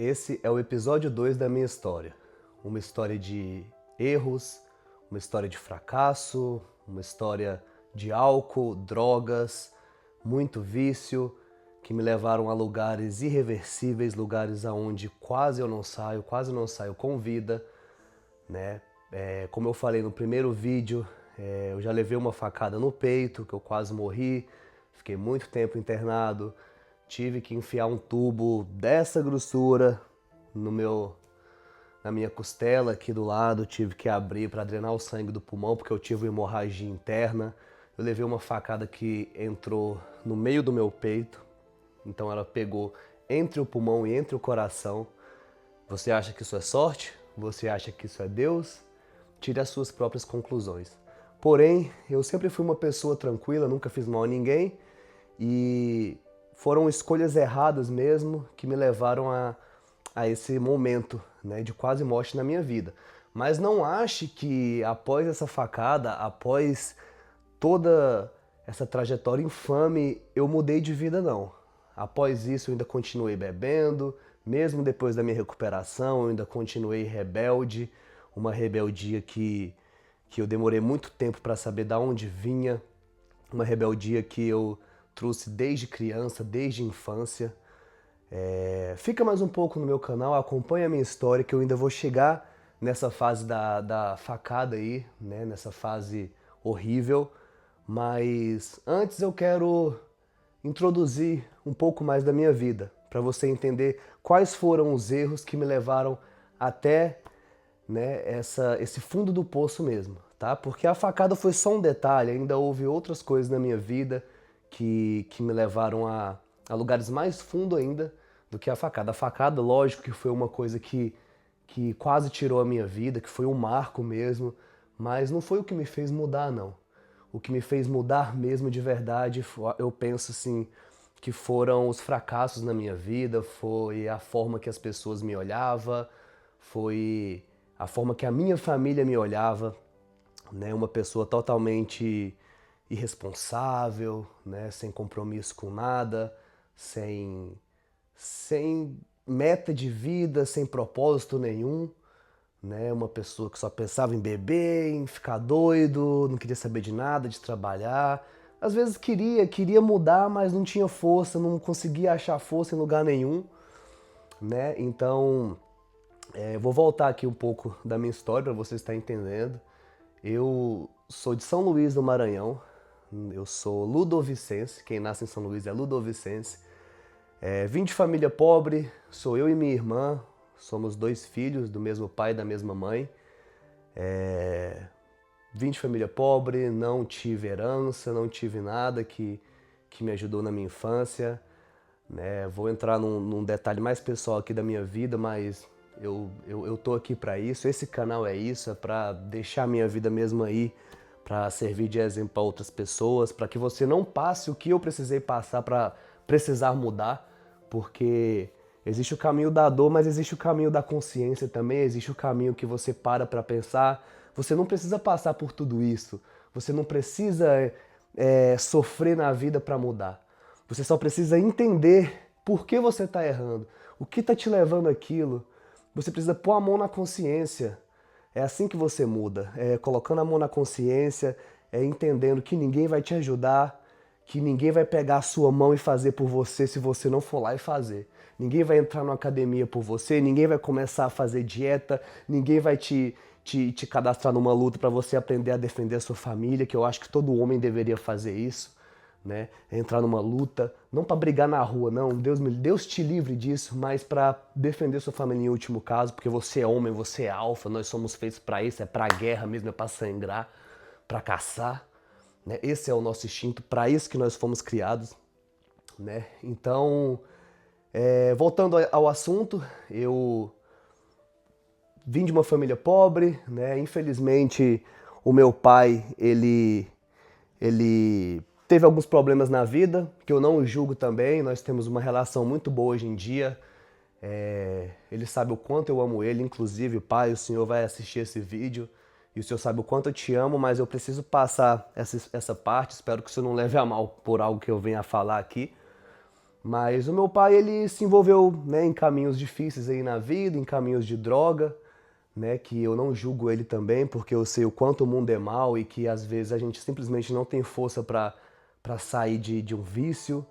Esse é o episódio 2 da minha história. Uma história de erros, uma história de fracasso, uma história de álcool, drogas, muito vício, que me levaram a lugares irreversíveis, lugares aonde quase não saio com vida, né? Como eu falei no primeiro vídeo, eu já levei uma facada no peito, que eu quase morri, fiquei muito tempo internado, tive que enfiar um tubo dessa grossura na minha costela aqui do lado, tive que abrir para drenar o sangue do pulmão porque eu tive uma hemorragia interna. Eu levei uma facada que entrou no meio do meu peito, então ela pegou entre o pulmão e entre o coração. Você acha que isso é sorte? Você acha que isso é Deus? Tire as suas próprias conclusões. Porém, eu sempre fui uma pessoa tranquila, nunca fiz mal a ninguém e foram escolhas erradas mesmo que me levaram a esse momento, né, de quase morte na minha vida. Mas não ache que após essa facada, após toda essa trajetória infame, eu mudei de vida, não. Após isso, eu ainda continuei bebendo, mesmo depois da minha recuperação, eu ainda continuei rebelde, uma rebeldia que eu demorei muito tempo para saber de onde vinha, uma rebeldia que eu trouxe desde criança, desde infância. Fica mais um pouco no meu canal, acompanha a minha história, que eu ainda vou chegar nessa fase da facada aí, né? Nessa fase horrível. Mas antes eu quero introduzir um pouco mais da minha vida, para você entender quais foram os erros que me levaram até, né, esse fundo do poço mesmo, tá? Porque a facada foi só um detalhe, ainda houve outras coisas na minha vida que me levaram a lugares mais fundo ainda do que a facada. A facada, lógico que foi uma coisa que quase tirou a minha vida, que foi um marco mesmo, mas não foi o que me fez mudar, não. O que me fez mudar mesmo de verdade, eu penso assim, que foram os fracassos na minha vida, foi a forma que as pessoas me olhavam, foi a forma que a minha família me olhava, né? Uma pessoa totalmente irresponsável, né? Sem compromisso com nada, sem meta de vida, sem propósito nenhum, né? Uma pessoa que só pensava em beber, em ficar doido, não queria saber de nada, de trabalhar. Às vezes queria mudar, mas não tinha força, não conseguia achar força em lugar nenhum, né? Então, vou voltar aqui um pouco da minha história para você estar entendendo. Eu sou de São Luís do Maranhão, eu sou ludovicense, quem nasce em São Luís é ludovicense. Vim de família pobre, sou eu e minha irmã, somos 2 filhos do mesmo pai e da mesma mãe. Vim de família pobre, não tive herança, não tive nada que me ajudou na minha infância, né? Vou entrar num detalhe mais pessoal aqui da minha vida, mas eu tô aqui para isso, esse canal é isso, é para deixar a minha vida mesmo aí, para servir de exemplo para outras pessoas, para que você não passe o que eu precisei passar para precisar mudar, porque existe o caminho da dor, mas existe o caminho da consciência também, existe o caminho que você para pensar. Você não precisa passar por tudo isso, você não precisa sofrer na vida para mudar. Você só precisa entender por que você está errando, o que está te levando àquilo. Você precisa pôr a mão na consciência. É assim que você muda, colocando a mão na consciência, entendendo que ninguém vai te ajudar, que ninguém vai pegar a sua mão e fazer por você se você não for lá e fazer. Ninguém vai entrar na academia por você, ninguém vai começar a fazer dieta, ninguém vai te cadastrar numa luta para você aprender a defender a sua família, que eu acho que todo homem deveria fazer isso, né? Entrar numa luta, não para brigar na rua, não, Deus te livre disso, mas para defender sua família em último caso, porque você é homem, você é alfa, nós somos feitos para isso, é para guerra mesmo, é para sangrar, para caçar, né? Esse é o nosso instinto, para isso que nós fomos criados, né? Então, voltando ao assunto, eu vim de uma família pobre, né? Infelizmente, o meu pai, ele teve alguns problemas na vida, que eu não o julgo também. Nós temos uma relação muito boa hoje em dia. Ele sabe o quanto eu amo ele, inclusive, pai, o senhor vai assistir esse vídeo e o senhor sabe o quanto eu te amo, mas eu preciso passar essa parte. Espero que o senhor não leve a mal por algo que eu venha a falar aqui. Mas o meu pai, ele se envolveu, né, em caminhos difíceis aí na vida, em caminhos de droga, né, que eu não julgo ele também, porque eu sei o quanto o mundo é mau e que às vezes a gente simplesmente não tem força para sair de um vício,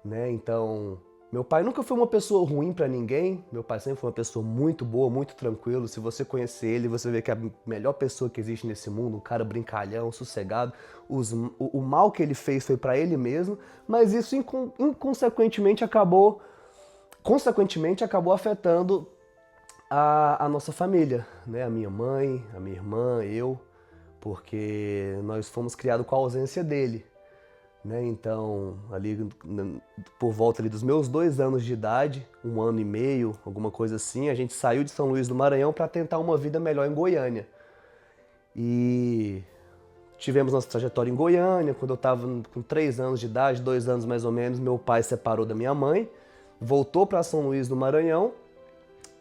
né? Então, meu pai nunca foi uma pessoa ruim para ninguém. Meu pai sempre foi uma pessoa muito boa, muito tranquilo. Se você conhecer ele, você vê que é a melhor pessoa que existe nesse mundo, um cara brincalhão, sossegado. O mal que ele fez foi para ele mesmo, mas isso consequentemente acabou afetando a nossa família, né? A minha mãe, a minha irmã, eu, porque nós fomos criados com a ausência dele, né? Então, ali por volta ali dos meus 2 anos de idade, 1 ano e meio, alguma coisa assim, a gente saiu de São Luís do Maranhão para tentar uma vida melhor em Goiânia. E tivemos nossa trajetória em Goiânia. Quando eu estava com 3 anos de idade, 2 anos mais ou menos, meu pai separou da minha mãe, voltou para São Luís do Maranhão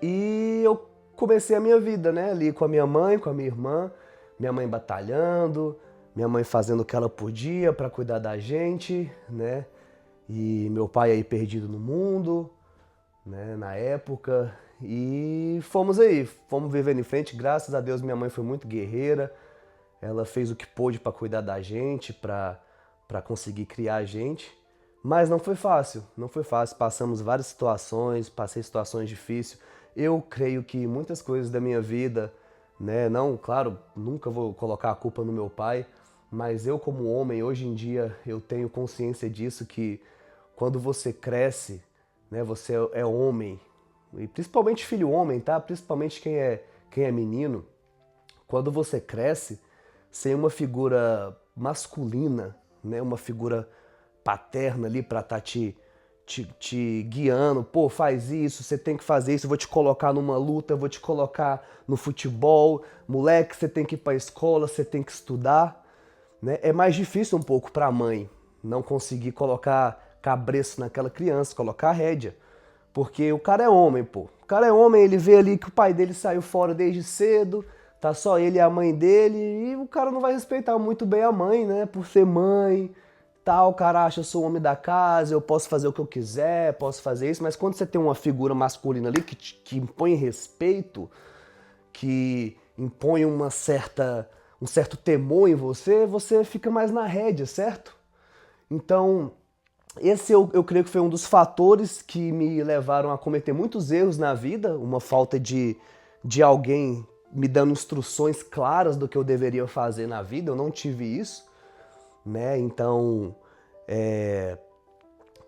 e eu comecei a minha vida, né? Ali com a minha mãe, com a minha irmã, minha mãe batalhando, minha mãe fazendo o que ela podia para cuidar da gente, né? E meu pai aí perdido no mundo, né? Na época. E fomos aí, fomos vivendo em frente. Graças a Deus minha mãe foi muito guerreira. Ela fez o que pôde para cuidar da gente, para conseguir criar a gente. Mas não foi fácil, não foi fácil. Passamos várias situações, passei situações difíceis. Eu creio que muitas coisas da minha vida, né, não, claro, nunca vou colocar a culpa no meu pai, mas eu como homem, hoje em dia, eu tenho consciência disso que quando você cresce, né, você é homem, e principalmente filho homem, tá? Principalmente quem é menino, quando você cresce sem uma figura masculina, né, uma figura paterna ali para estar te guiando, pô, faz isso, você tem que fazer isso, eu vou te colocar numa luta, eu vou te colocar no futebol, moleque, você tem que ir para a escola, você tem que estudar, né? É mais difícil um pouco para a mãe não conseguir colocar cabreço naquela criança, colocar rédea, porque o cara é homem, pô. O cara é homem, ele vê ali que o pai dele saiu fora desde cedo, tá só ele e a mãe dele, e o cara não vai respeitar muito bem a mãe, né? Por ser mãe, tal, o cara acha, eu sou o homem da casa, eu posso fazer o que eu quiser, posso fazer isso, mas quando você tem uma figura masculina ali que impõe respeito, que impõe um certo temor em você, você fica mais na rédea, certo? Então, esse eu creio que foi um dos fatores que me levaram a cometer muitos erros na vida, uma falta de alguém me dando instruções claras do que eu deveria fazer na vida, eu não tive isso, né? Então,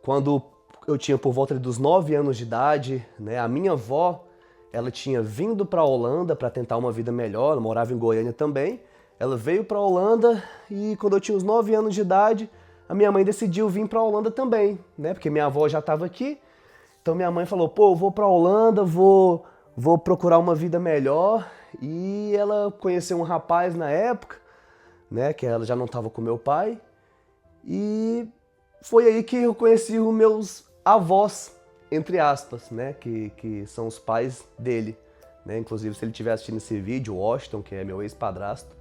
quando eu tinha por volta dos 9 anos de idade, né, a minha avó, ela tinha vindo para a Holanda para tentar uma vida melhor, ela morava em Goiânia também, ela veio para a Holanda e quando eu tinha os 9 anos de idade, a minha mãe decidiu vir para a Holanda também, né, porque minha avó já estava aqui, então minha mãe falou, pô, eu vou para a Holanda, vou procurar uma vida melhor, e ela conheceu um rapaz na época, né, que ela já não estava com meu pai, e foi aí que eu conheci os meus avós, entre aspas, né, que são os pais dele, né, inclusive se ele estiver assistindo esse vídeo, o Washington, que é meu ex-padrasto,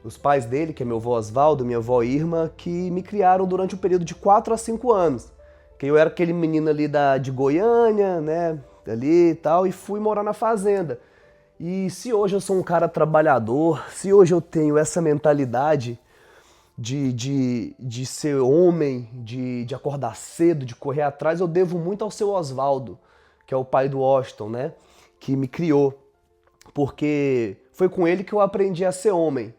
os pais dele, que é meu avô Osvaldo, minha avó Irma, que me criaram durante um período de 4 a 5 anos, que eu era aquele menino ali de Goiânia, né, ali e tal, e fui morar na fazenda. E se hoje eu sou um cara trabalhador, se hoje eu tenho essa mentalidade de ser homem, de acordar cedo, de correr atrás, eu devo muito ao seu Osvaldo, que é o pai do Washington, né? Que me criou. Porque foi com ele que eu aprendi a ser homem.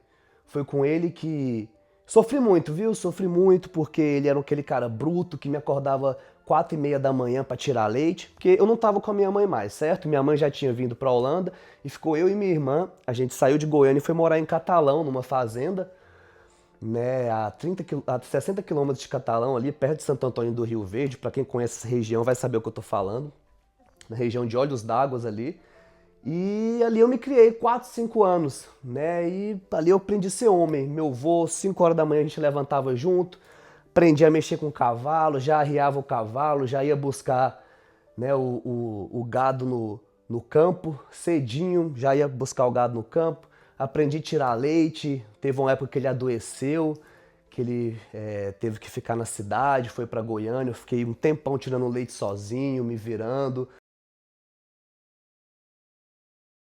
Foi com ele que... Sofri muito, viu? Sofri muito porque ele era aquele cara bruto que me acordava 4h30 da manhã para tirar leite, porque eu não tava com a minha mãe mais, certo? Minha mãe já tinha vindo para a Holanda e ficou eu e minha irmã. A gente saiu de Goiânia e foi morar em Catalão, numa fazenda, né, a 60 quilômetros de Catalão, ali perto de Santo Antônio do Rio Verde. Para quem conhece essa região vai saber o que eu tô falando, na região de Olhos d'Água ali. E ali eu me criei 4, 5 anos, né? E ali eu aprendi a ser homem. Meu avô, 5 horas da manhã a gente levantava junto, aprendi a mexer com o cavalo, já arriava o cavalo, já ia buscar, né, o gado no campo, cedinho, já ia buscar o gado no campo. Aprendi a tirar leite, teve uma época que ele adoeceu, que ele teve que ficar na cidade, foi para Goiânia. Eu fiquei um tempão tirando leite sozinho, me virando.